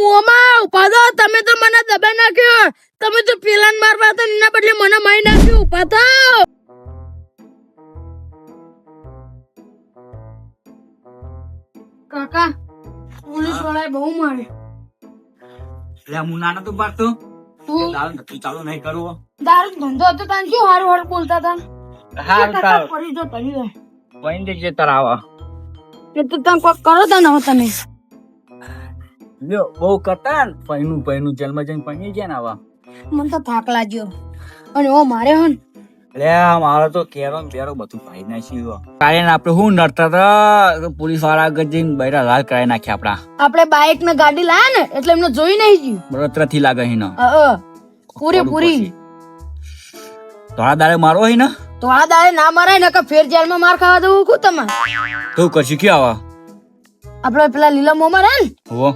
મોમાં ઉભા થો. તમે તો મને દબાઈ નાખ્યો. તમે તો પેલાને મારવા હતા એના બદલે મને મારી નાખ્યો. ઉભા થો. કાકા પોલીસ વાળાએ બહુ મારે. એટલે હું નાનો તો પાડતો તું દારૂ નથી ચાલુ નહીં કરવો. દારૂ ધંધો હતો તાન શું હારું હારું બોલતા હતા. હારું કાકા તારું પડી જો પડી જાય. કોઈ દે તાર આવા એ તો તમે કોક કરો તા ને તમે. લ્યો બહુ કરતા ને પૈનું જેલમાં જઈને પૈણી ગયા ને આવા. મને તો થાક લાગ્યો અને ઓ મારે હન લે મારો તો કેરો ને બેરો બધું ભાઈ નાખ્યું. કાલે આપણે હું નડતા હતા પોલીસ વાળા આગળ જઈને બૈરા લાલ કરાવી નાખ્યા આપડા. આપણે બાઇક ને ગાડી લાયા ને એટલે એમને જોઈ નહીં ગયું. બળતરા થી લાગે હી ને પૂરી થોડા દાડે મારો હી ને તો આ દાડે ના મરાય ને કે ફેર જેલમાં માર ખાવા દઉં કુ તમે. તું કરશું કે આવા આપણે પેલા લીલા મોમાં રહે ને હો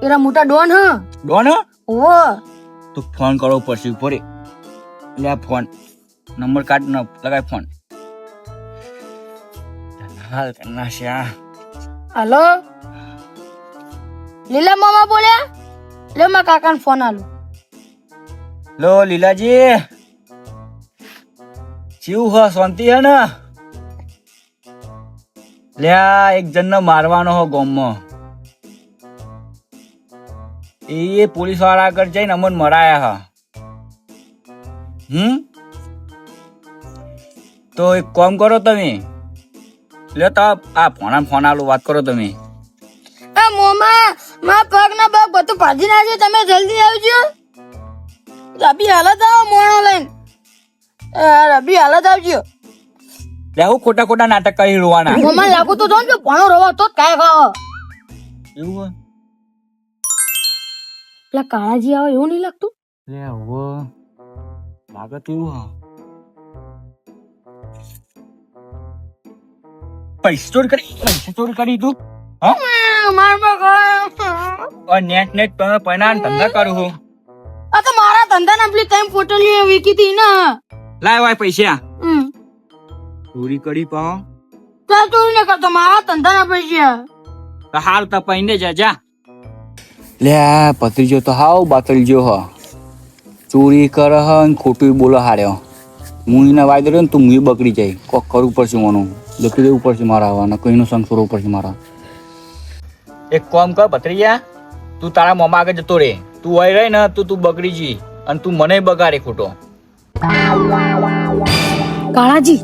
એરા મોટા ડોન હ ડોન ઓ તું ફોન કરવો પડશે ઉપર લે ફોન નંબર કાર્ડ ન લગાય ફોન હાલ કરના છે આ. હાલો લીલા મામા બોલ્યા લે મારા કાકાને ફોન આલો. લો લીલાજી જીવ હો શાંતિ હે ને લે આ એક જણ ને મારવાનો હો ગામમાં એ પોલીસ વાળા આગળ જઈને અમને મરાયા હા. તો એક કામ કરો તમે લે તો આ ફોન આલો વાત કરો તમે. એ મોમા મારા પગ ના પગ બધું ભાજી નાખ્યું. તમે જલ્દી આવજો. રબી હાલત આવો મોણો લઈને. રબી હાલત આવજો. લે હું ખોટા નાટક કરી રોવાના મોમા લાગુ તો જો ને ભણો રવા તો જ કાય ખાવ. એવું પેલા કાળાજી આવે એવું નહીં લાગતું. લે હવે લાગે તો એવું હા પૈસા ચોરી કરી તું નેટ તમે પૈના ધંધા કરું હું. આ તો મારા ધંધા ના પેલી ટાઈમ પોટલીઓ વેચી હતી ને. લાય વાય પૈસા ચોરી કરી પાઓ ચાલ ચોરી ન કરતો મારા ધંધા ના પૈસા. તો હાલ તો પૈને જા લે પત્રીજો તો હાવ બાતલજો હ ચોરી કરે હ ને ખોટું બોલો હાર્યો. હું એને વાયદો રહ્યો ને તું મુઈ બગડી જાય કોક કરવું પડશે મને જતું રહેવું પડશે મારા આવવાના કઈનો સંગ છોડવો પડશે મારા. એક કામ કર ભત્રીજા તું તારા મોમાં આગળ જતો રે તું હોય રહી ને તું બગડી જી અને તું મને બગાડે ખોટો. કાળાજી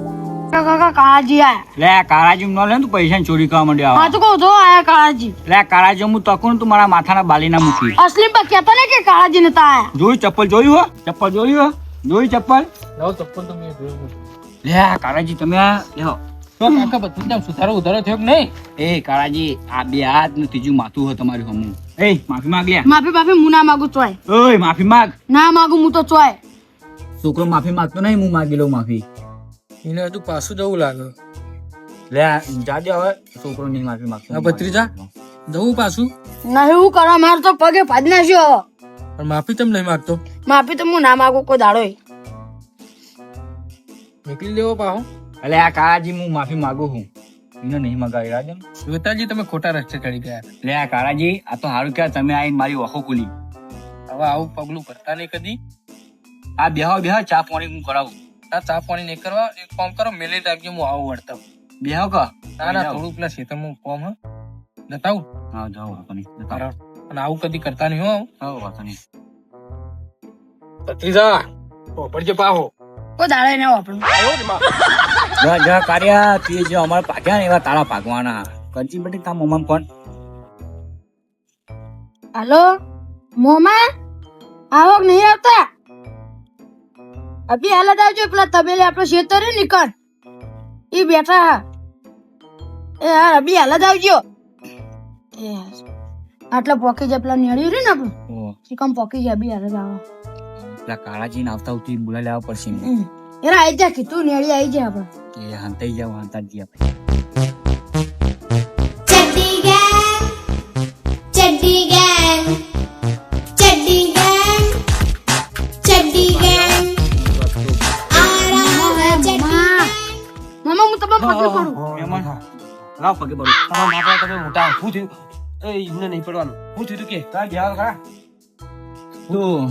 કાકા કાળાજી આયા. લે કાળાજી ન લે તું પૈસા ચોરી કરવા માંડ્યો હા તો કહું તો આયા કાળાજી. લે કાળાજી હું તકું તું મારા માથાના બાલીના મૂકી અસલી પર કહેતા ને કે કાળાજી નતા આયા. જોયું ચપ્પલ જોયું હો જોયું ચપ્પલ તો મેં જોયું. લે કાળાજી તમે લેહો તો કાકા બધું તેમ સુધારો થયો કે નહીં? એ કાળાજી આ બે હાથ નું ત્રીજું માથું હોય તમારું હમું. એ માફી માંગ લે. માફી હું ના માંગુ ચોય. ઓય માફી માંગ. ના માંગુ હું તો ચોય. છોકરો માફી માંગતો નહીં હું માગી લઉં માફી. એને હજુ પાછું જવું લાગે. લે જાજે હવે છોકરો નહીં માફી માંગતો. આ ભત્રીજા જવું પાછું નહીં હું કરવા માર તો પગે ભાજ નાખ્યો. પણ માફી તેમ નહીં માગતો? માફી તો હું ના માંગુ કોઈ દાડો. નીકળી લેવો પાહો. એટલે આ કાળાજી હું માફી માંગુ છું એને નહીં મગાવી રાજન. શ્વેતાજી તમે ખોટા રસ્તે ચડી ગયા. લે આ કાળાજી આ તો સારું કે તમે આવીને મારી ઓખો ખુલી. હવે આવું પગલું ભરતા નહીં કદી. આ બેહો ચા પાણી હું કરાવું. આ ચા પાણી નહીં કરવા એક કામ કરો મેલી રાખજો હું આવું વળતા. બેહો કા ના થોડું પેલા ખેતરમાં કોમ હ જતાવું. હા જાઓ વાતની અને આવું કદી કરતા નહીં હો. હા વાતની ભત્રીજા પડજે પાહો. કોઈ દાડે ના વાપરું. જા કાર્યા તે જે અમારે પાક્યા ને એવા તારા પાકવાના કંચી બેટી તા મોમાં ફોન. હાલો મોમા આવક નહીં આવતા. અભી હાલત આવજો પેલા તબેલે આપણો શેતો રે નીકળ એ બેઠા હા. એ હા અભી હાલત આવજો. એ આટલા પોકી જાય પેલા નેળ્યું રે ને આપણું ચિકમ પોકી જાય અભી હાલત આવો. પેલા કાળાજી ને આવતા ઉઠી બોલાવી લેવા પડશે એરા આઈ જા કીધું નેળી આઈ જાય આપડે. એ હંતાઈ જાવ હંતા ગયા ચડ્ડી ગેંગ મામા હું તમને પકડી પડું. લાવ પગે પડું. તમારા માથા તમે મોટા શું થયું? એમને નહીં પડવાનું. હું થયું તું કે તા ગયા ખરા તું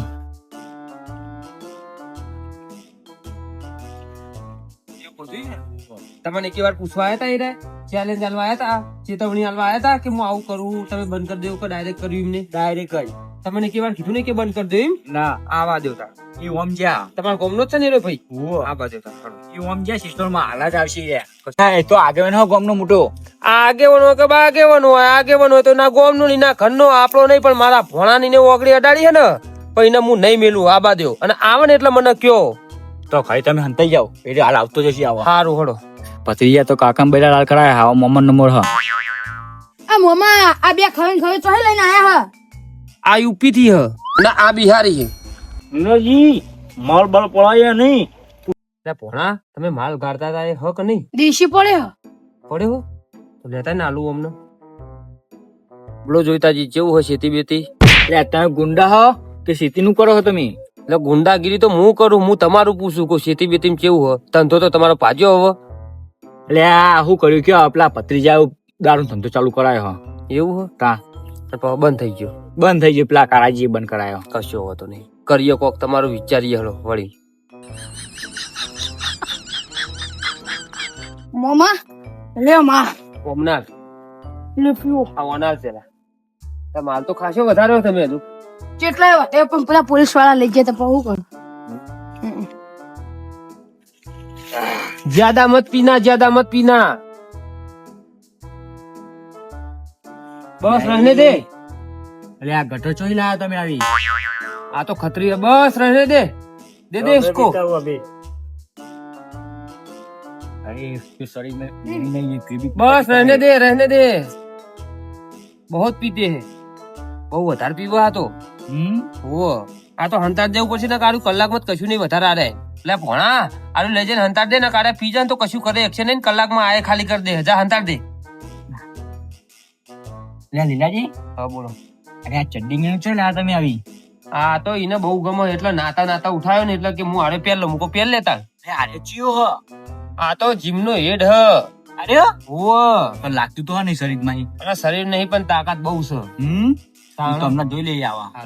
તમને એક વાર પૂછવા આવ્યા તા એ રે ચેલેન્જ આલવા આવ્યા તા, ચેતવણી આલવા આવ્યા તા કે હું આવું કરું તમે બંધ કરી દેવું કે ડાયરેક્ટ કર્યું એમને? ડાયરેક્ટ જ તમને એક વાર કીધું ને કે બંધ કરી દો એમ? ના આવા દેવતા ઈ ઓમ જ્યા તમારા ગામનો જ છે ને રે ભાઈ? ઓ આવા દેવતા ખરો. ઈ ઓમ જ્યા સિસ્ટમમાં હાલ જ આવશે રે હા એ તો આગળ હો ગમનો મોટો આગેવાનો કે બાગેવાનો હોય, આગેવાનો હોય તો ના ગોમનો નહીં ના ઘરનો આપણો નહીં, પણ મારા ભોણાની ને ઓગળી અડાડી છે ને પછી એને હું નહીં મેલું આબા દેવ. અને આવે ને એટલે મને કયો તો ખાઈ તમે હંતાઈ જાવ એટલે હાલ આવતો જશે આવો સારું હળો. પતરીયા તો કાકા બેડા લાલ કરાય હાવ મોમન નંબર હ આ મોમાં આ બે ખવે તો લઈને આયા હ. આ યુપી થી હ ના આ બિહારી છે. નજી માલ બાલ પડાયા નહીં એટલે ભોણા તમે માલ ગાળતા હતા એ હ કે નહીં? દેશી પડે હ. પડે હો તો લેતા ને આલુ અમને બોલો જોઈતાજી કેવું હોય ખેતી બેતી? એટલે તમે ગુંડા હો કે ખેતી નું કરો છો તમે? એટલે ગુંડાગીરી તો હું કરું, હું તમારું પૂછું કે ખેતી બેતી કેવું હોય? ધંધો તો તમારો ભાજ્યો હવે. એટલે આ શું કર્યું કે પેલા પત્રીજા દારૂ ધંધો ચાલુ કરાયો હ એવું હો તા પણ બંધ થઈ ગયો. બંધ થઈ ગયો પેલા કારાજી બંધ કરાયો કશો હોતો નહીં, કરીએ કોક તમારું વિચારીએ હળો વળી. મોમાં લે માં ઓમનાથ લે પીઓ આવવાના છે લા. માલ તો ખાસો વધાર્યો તમે હજુ. કેટલા એવા તે પણ પેલા પોલીસ વાળા લઈ ગયા તો હું કરું? જ્યાદા મત પીના, જ્યાદા મત પીના. બસ રહેને દે. એટલે આ ગટર ચોઈ લાયા તમે આવી આ તો ખતરી है, बस रहने दे, दे दे इसको. अरे इसके शरीर में नहीं ये फिर भी बस रहने दे, रहने दे. बहुत पीते हैं, બહુ વધારે પીવા આ તો. ઓ આ તો હંતાડ દેવું પડશે ને કારું કલાકમાં કશું નહીં વધારે આ રે. એટલે ભોણા આનું લઈ જઈને હંતાડ દે ને કારે પી જાય તો કશું કરે એક્શન નહીં, કલાકમાં આય ખાલી કરી દે. જા હંતાડ દે. લે લીલાજી હા બોલો. અરે આ ચડ્ડી મેં છે લાયા તમે આવી આ તો એને બહુ ગમે એટલે નાતા નાતા ઉઠાયો ને એટલે કે હું આડે પહેર લઉં, મૂકો પહેર લેતા. અરે ચિયો હ આ તો જીમ નો હેડ હ. અરે ઓ પણ લાગતું તો નહીં શરીર માં અને શરીર નહીં પણ તાકાત બહુ છે. તમને જોઈ લઈ આવા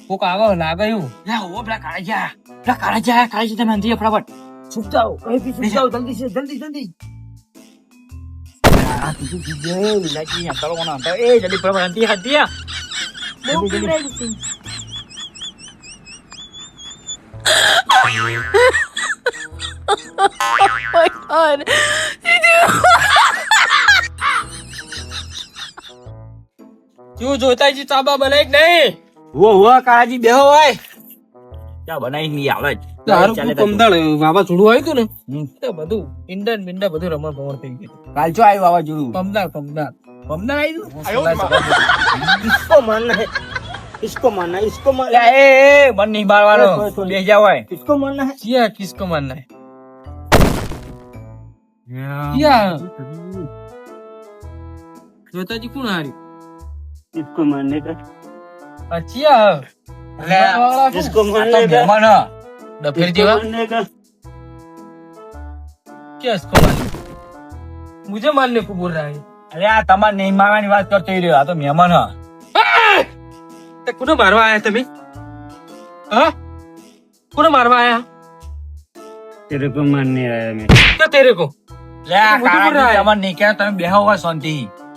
કોક આવે લાગે એવું. લે ઓ પેલા કાળા તમે અંધી ફટાફટ સુક જાઓ સુક જાઓ જલ્દી છે જલ્દી જલ્દી આ તું જે લીલાજી અંતરો કોના અંતર એ જલ્દી ફટાફટ અંધી હત્યા બહુ પીવડાવી દીધી. તું જોતા જી ચાબા બનાય કે નહીં? વો કાળાજી બેહો હોય ચા બનાવી ની આવે જ તારું કમદાળ વાવાઝોડું આવ્યું તું ને હમ. તે બધું ઈંડા ને બિંડા બધું રમણ ભમણ થઈ ગયું. કાલ ચો આવ્યું વાવાઝોડું કમદાળ પમદાર इसको मारना है इसको मार લે એ મન નહીં મારવાનો બેસી જાવ હોય इसको मारना है किया किसको मारना है? किया જોતાજી કોણ હારી? इसको मारने का અચ્છા इसको આ मारने તો का મહેમાન હ. ડફેર इसको જેવા मारने का क्या इसको मारने? मुझे मारने को बोल रहा है. અરે આ તમારે નહીં મારવાની વાત કરતો રહ્યો આ તો મહેમાન હ તે કોને મારવા આયા તમે? હા કોને મારવા આયા? तेरे को मारने आया मैं કે તેરે કો? લે આ મોટું બોલ કાળાજી રહ્યા. તમારે નહીં કહેવાય, તમે બેહો હોય શાંતિ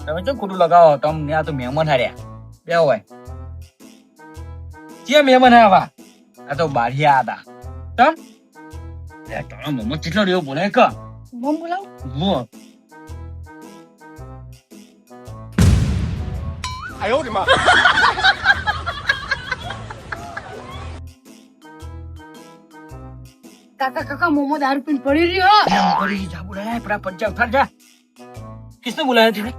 તમે કેમ ખોટું લગાવો તમે આ તો મહેમાન હાર્યા બેહો હોય ક્યાં મહેમાન આવા? આ તો બારિયા હતા તમ લે તારો મોમો કેટલો રહ્યો બોલે કે મોમ બોલાવ. મો કાકા કાકા મોમો દારૂ પીને પડી રહ્યો. કરી જા બોલે પરા પંચાયત ઉઠાડ જા किसने बुलाया तुझे?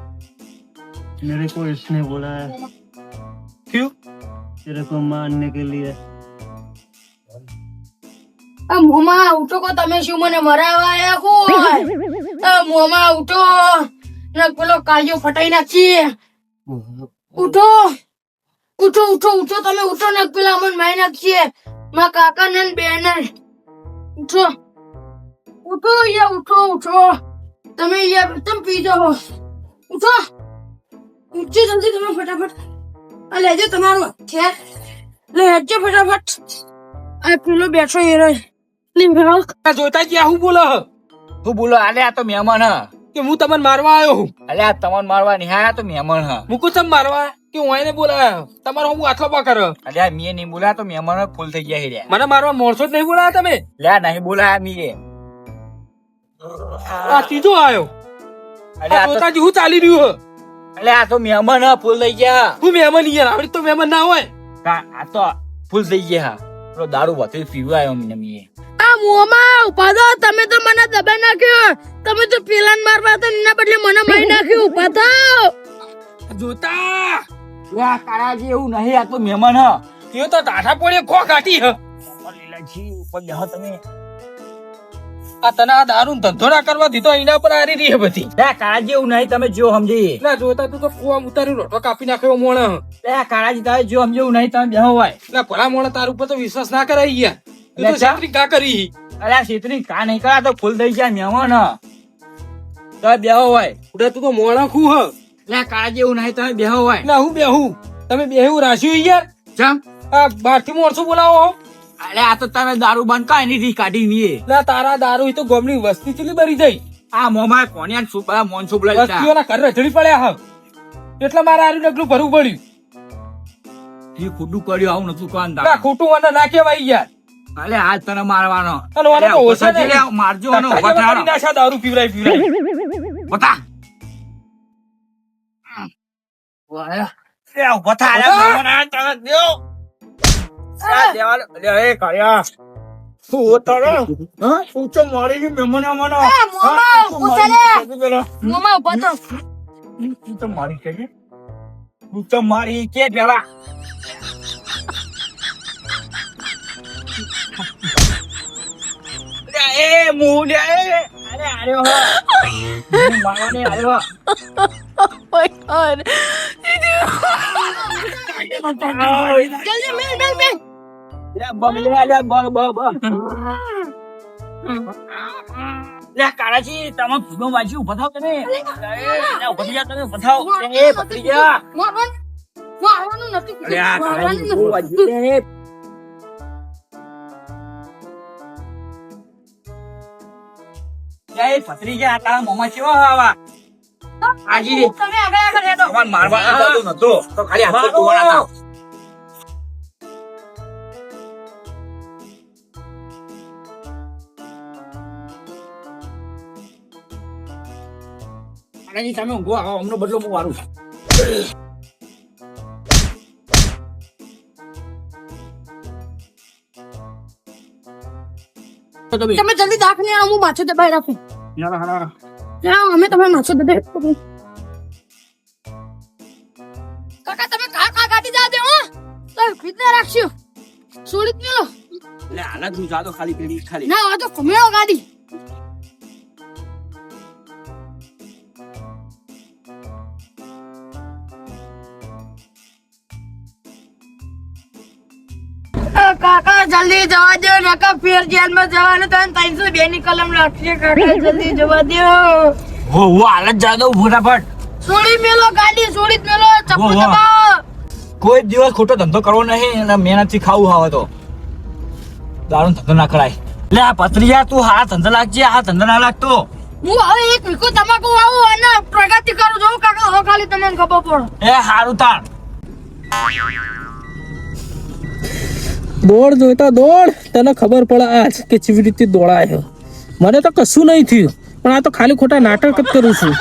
मेरे को इसने बोला है क्यों? तेरे को मारने के लिए આ મોમાં ઉઠો કો તમે શું મને મરાવા આયા કોઈ? આ મોમાં ઉઠો ને પેલો કાળિયો ફટાઈ નાખીએ. ઉઠો ઉઠો ઉઠો ઉઠો તમે ઉઠો ને પેલા અમને મારી નાખીએ મારા કાકા ને બેન. ઉઠો ઉઠો યા ઉઠો ઉઠો તમે યા તમે પી જાઓ. ઉઠો ઊંચે જલ્દી તમે ફટાફટ આ લેજો તમારું હથિયાર લે હેડજો ફટાફટ આ પેલો બેઠો એ રહ્યો લે ભાગ આ જોતા ગયા હું બોલો હ? તું બોલો અલે આ તો મહેમાન હ કે હું તમને મારવા આવ્યો હું? અલે આ તમને મારવા નહીં આ તો મહેમાન હ મૂકું તમે મારવા કે હું એને બોલાયો તમારો હું આટલો પકડ? અલે આ મીએ નહીં બોલા તો મહેમાન ફૂલ થઈ ગયા હેડ્યા મને મારવા માણસો જ નહીં બોલાયા તમે? લે આ નહીં બોલા મીએ આ ત્રીજો આવ્યો. અલે આ આ તો જોતા જ હું ચાલી રહ્યું હ. અલે આ તો મહેમાન હ ફૂલ થઈ ગયા હું મહેમાન યાર આવડી તો મહેમાન ના હોય. આ તો ફૂલ થઈ ગયા પેલો દારૂ વધુ પીવાયો મીએ આ મોમાં ઉભા થો તમે તો મને દબાઈ નાખ્યો તમે તો પેલાને મારવા હતા એના બદલે મને મારી નાખ્યો ઉભા થો જોતા લે આ કાળાજી એવું નહીં આ તો મહેમાન હ તે તો ટાઢા પડે ખો કાઢી હ. લીલાજી ઉપર બેહો તમે આ તને આ દારૂ ધંધો ના કરવા દીધો એના પર આરી રહી બધી. લે કાળાજી એવું નહીં તમે જો સમજી લે જોતા તું તો કુવામાં ઉતારી રોટો કાપી નાખ્યો મોણ. લે કાળાજી તમે જો સમજો એવું નહીં તમે બેહો હોય લે ભલા મોણ તાર ઉપર તો વિશ્વાસ ના કરાઈ ગયા. તું લે તો ચા. છાત્રી કા કરી? અરે આ છેતરી કા નહીં કરા તો ફૂલ થઈ ગયા મહેમાન હ તમે બેહો હોય ઉડા તું તો મોણા ખુ હ. લે કાળાજી એવું નહીં તમે બેહો હોય લે હું બેહું તમે બેહું રાખ્યું યાર. ચમ આ બહારથી મોણસો બોલાવો. અરે આ તો તમે દારૂ બંધ કાંઈ નહીં કાઢી મીએ લે તારા દારૂ ઈ તો ગોમની વસ્તી ચીલી બરી જાય. આ મોમાં કોણિયા સુપરા મોન સુપલા વસ્તીઓના ઘર રજડી પડ્યા હ. એટલે મારે આર્યું એટલું ભરવું પડ્યું. એ ખોટું કર્યું આવું નતું કાન લે ખોટું મને ના કહેવાય યાર. અલે આજ તને મારવાનો અને ઓને તો ઓછા અલે, નહીં. મારજો અને તારા ઉભા જેવા થવાનો. કરી નાખ્યા દારૂ પીવરાય પીવરાય. બતા વાહ એ ઉભા થા અલે, ઉભા. મહેમાન આ તને દ્યો. આ દેવાલ અલે એ કાળિયા શું તારે હા તું તો મારી ગઈ મહેમાન આવાનો મોમાં ઉભા લે મોમાં ઉભા થો તું તો મારી કે તું તો મારી કે પેલા એ મુલે અરે અરે હો મારવાને આવ્યો જલ્દી મેલ મેલ મેલ લે બબલે લે બબ બબ લે કાળાજી તમે ભૂગો વાજી ઉભા થાવ તમે લે ઉભા થઈ જા તમે ઉભા થાવ એ પકડી જા મારવાનું નથી અરે આ કાળાજી ભૂગો વાજી લે એ પતરી જા તારા મોમાં કેવા આવા આજી તમે આગળ આગળ હેડો તમાર મારવા નતો તો ખાલી હાથ ધોવાના થાવ કાળાજી તમે ઊંઘો આવો અમનો બદલો હું વારું છું તમે જલ્દી દાખને આવો હું માછો દબાઈ રાખું અમે તમે માછો દબાઈ રાખું કાકા તમે કા ગાડી જા દે હો તો ફિટને રાખજો છોડી જ મેલો લે આલા તું જાતો ખાલી પેલી ખાલી ના આ તો કમેળો ગાડી કાકા જલ્દી જવા દો નકા ફેર જેલમાં જવાનું તો 302 ની કલમ લાગશે કાકા જલ્દી જવા દો હો હાલત જાદો ફટાફટ છોડી મેલો ગાડી છોડી જ મેલો ચપ્પુ વાહ, વાહ. દબાવો કોઈ દિવસ ખોટો ધંધો કરવો નહીં અને મહેનતથી ખાવું આવે તો દારૂ ધંધો ના કરાય લે આ પત્રીયા તું હા ધંધો લાગજે આ ધંધો ના લાગતો હું હવે એક વીકો તમાકુ આવું અને પ્રગતિ કરું જોઉં કાકા હવે ખાલી તમને ખબર પડે એ હારું તાર દોડ જોઈતા દોડ તને ખબર પડે આજ કે કેવી રીતે દોડાય મને તો કશું નહીં થયું પણ આ તો ખાલી ખોટા નાટક જ કરું છું